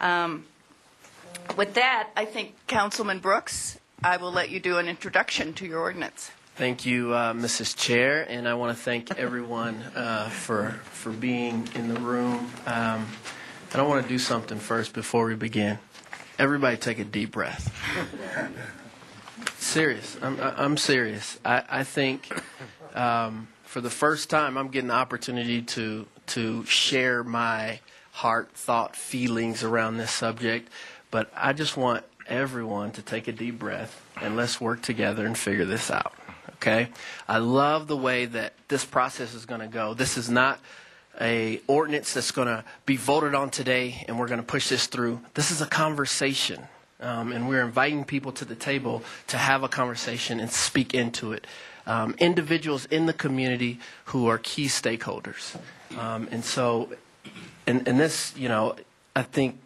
With that, I think, Councilman Brooks, I will let you do an introduction to your ordinance. Thank you, Mrs. Chair, and I want to thank everyone for being in the room. And I want to do something first before we begin. Everybody take a deep breath. Serious. I'm serious. I think for the first time I'm getting the opportunity to share my heart, thought, feelings around this subject. But I just want everyone to take a deep breath and let's work together and figure this out. Okay? I love the way that this process is going to go. This is not a ordinance that's going to be voted on today and we're going to push this through. This is a conversation. And we're inviting people to the table to have a conversation and speak into it. Individuals in the community who are key stakeholders. And so, and this, I think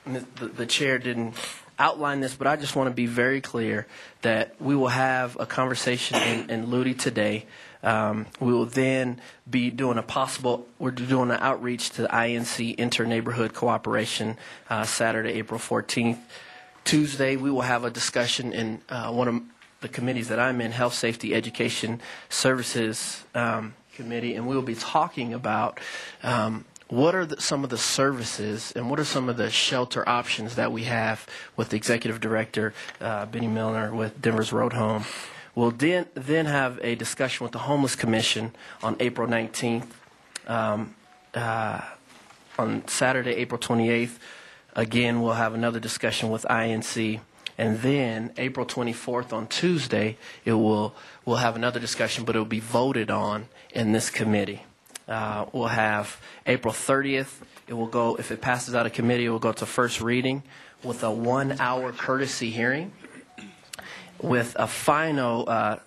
the chair didn't outline this, but I just want to be very clear that we will have a conversation in Ludi today. We will then be doing we're doing an outreach to the INC Inter-Neighborhood Cooperation Saturday, April 14th. Tuesday, we will have a discussion in one of the committees that I'm in, Health, Safety, Education, Services Committee, and we will be talking about what are some of the services and what are some of the shelter options that we have with the Executive Director, Benny Milner, with Denver's Road Home. We'll then have a discussion with the Homeless Commission on April 19th. On Saturday, April 28th, again, we'll have another discussion with INC. And then April 24th on Tuesday, we'll have another discussion, but it will be voted on in this committee. We'll have April 30th. It will go, if it passes out of committee, it will go to first reading with a 1-hour courtesy hearing with a final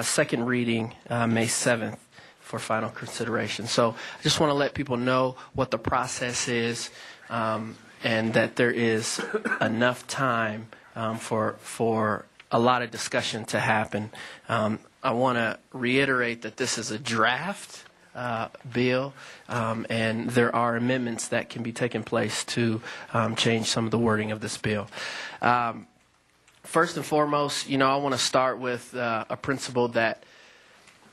second reading May 7th for final consideration. So I just want to let people know what the process is and that there is enough time for a lot of discussion to happen. I want to reiterate that this is a draft bill, and there are amendments that can be taken place to change some of the wording of this bill. First and foremost, I want to start with a principle that,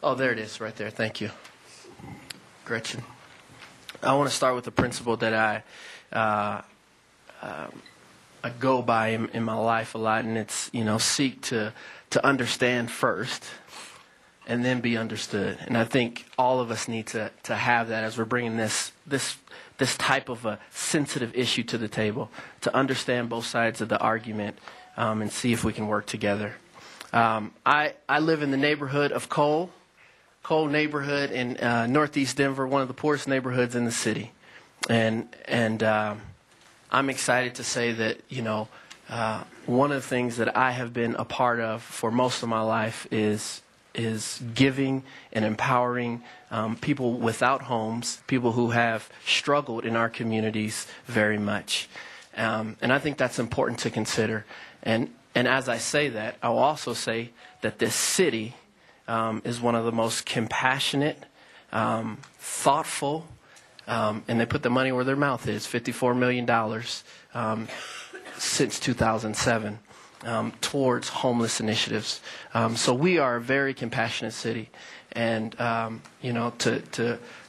there it is right there. Thank you, Gretchen. I want to start with a principle that I go by in my life a lot, and it's, seek to understand first and then be understood. And I think all of us need to have that as we're bringing this type of a sensitive issue to the table, to understand both sides of the argument and see if we can work together. I live in the neighborhood of Cole neighborhood in Northeast Denver, one of the poorest neighborhoods in the city. And I'm excited to say that, one of the things that I have been a part of for most of my life is giving and empowering people without homes, people who have struggled in our communities very much. And I think that's important to consider. And as I say that, I'll also say that this city is one of the most compassionate, thoughtful, and they put the money where their mouth is, $54 million since 2007. Towards homeless initiatives. So we are a very compassionate city. And,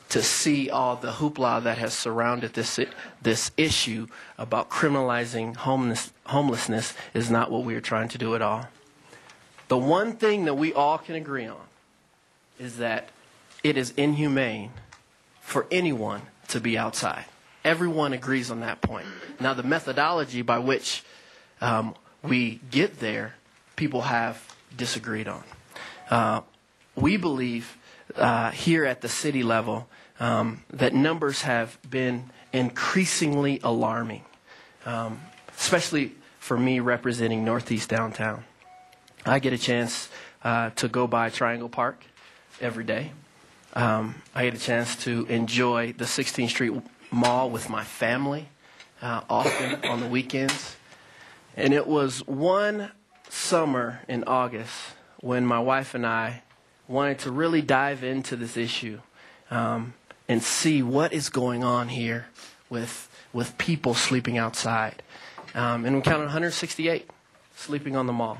to see all the hoopla that has surrounded this issue about criminalizing homelessness is not what we are trying to do at all. The one thing that we all can agree on is that it is inhumane for anyone to be outside. Everyone agrees on that point. Now, the methodology by which we get there, people have disagreed on. We believe here at the city level that numbers have been increasingly alarming, especially for me representing Northeast Downtown. I get a chance to go by Triangle Park every day. I get a chance to enjoy the 16th Street Mall with my family often on the weekends. And it was one summer in August when my wife and I wanted to really dive into this issue and see what is going on here with with people sleeping outside. And we counted 168 sleeping on the mall.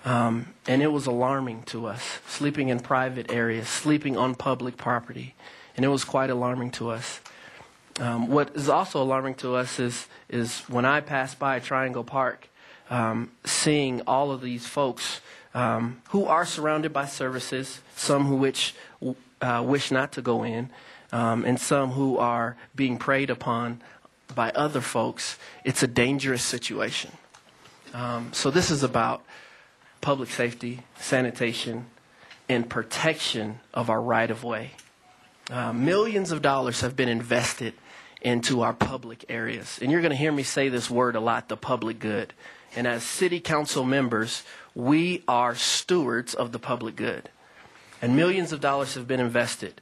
And it was alarming to us, sleeping in private areas, sleeping on public property. And it was quite alarming to us. What is also alarming to us is when I pass by Triangle Park, seeing all of these folks who are surrounded by services, some who wish not to go in, and some who are being preyed upon by other folks. It's a dangerous situation. So this is about public safety, sanitation, and protection of our right-of-way. Millions of dollars have been invested into our public areas. And you're going to hear me say this word a lot, the public good. And as city council members, we are stewards of the public good. And millions of dollars have been invested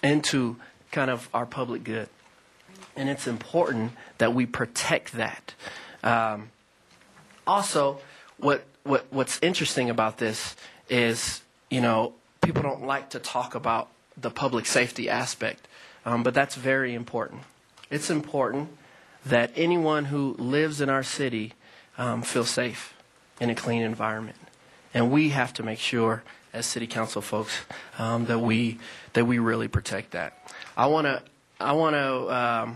into kind of our public good. And it's important that we protect that. Also, what's interesting about this is, people don't like to talk about the public safety aspect, but that's very important. It's important that anyone who lives in our city feels safe in a clean environment. And we have to make sure, as city council folks, that we really protect that. I want to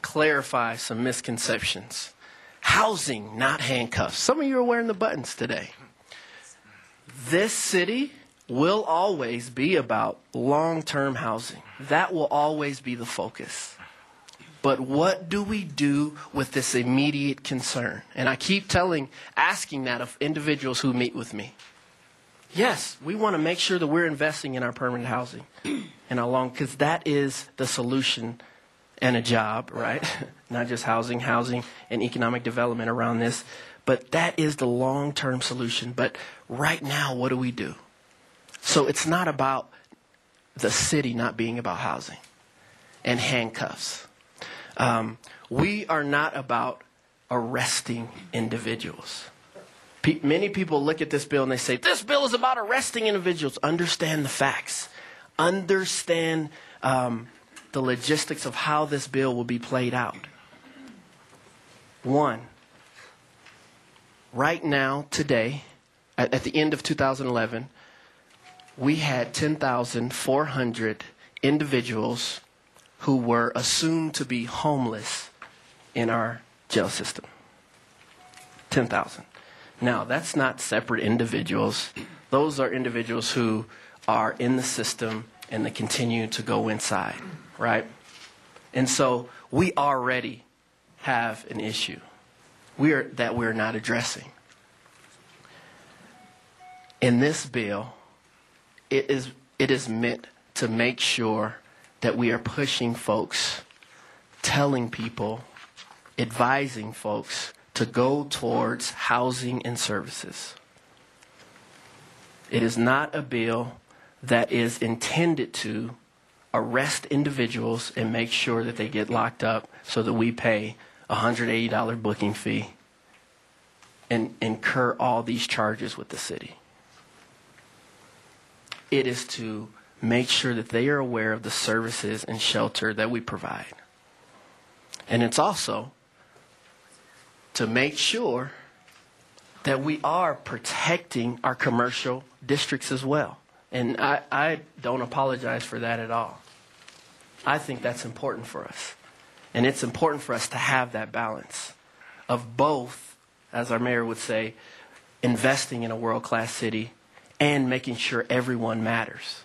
clarify some misconceptions. Housing, not handcuffs. Some of you are wearing the buttons today. This city will always be about long-term housing. That will always be the focus. But what do we do with this immediate concern? And I keep asking that of individuals who meet with me. Yes, we want to make sure that we're investing in our permanent housing and because that is the solution and a job, right? Not just housing and economic development around this, but that is the long-term solution. But right now, what do we do? So it's not about the city not being about housing and handcuffs. We are not about arresting individuals. Many people look at this bill and they say, this bill is about arresting individuals. Understand the facts. Understand the logistics of how this bill will be played out. One, right now, today, at the end of 2011, we had 10,400 individuals who were assumed to be homeless in our jail system. 10,000. Now, that's not separate individuals. Those are individuals who are in the system and they continue to go inside, right? And so we already have an issue that we're not addressing. In this bill, it is meant to make sure that we are pushing folks, telling people, advising folks to go towards housing and services. It is not a bill that is intended to arrest individuals and make sure that they get locked up so that we pay a $180 booking fee and incur all these charges with the city. It is to make sure that they are aware of the services and shelter that we provide. And it's also to make sure that we are protecting our commercial districts as well. And I don't apologize for that at all. I think that's important for us. And it's important for us to have that balance of both, as our mayor would say, investing in a world-class city and making sure everyone matters.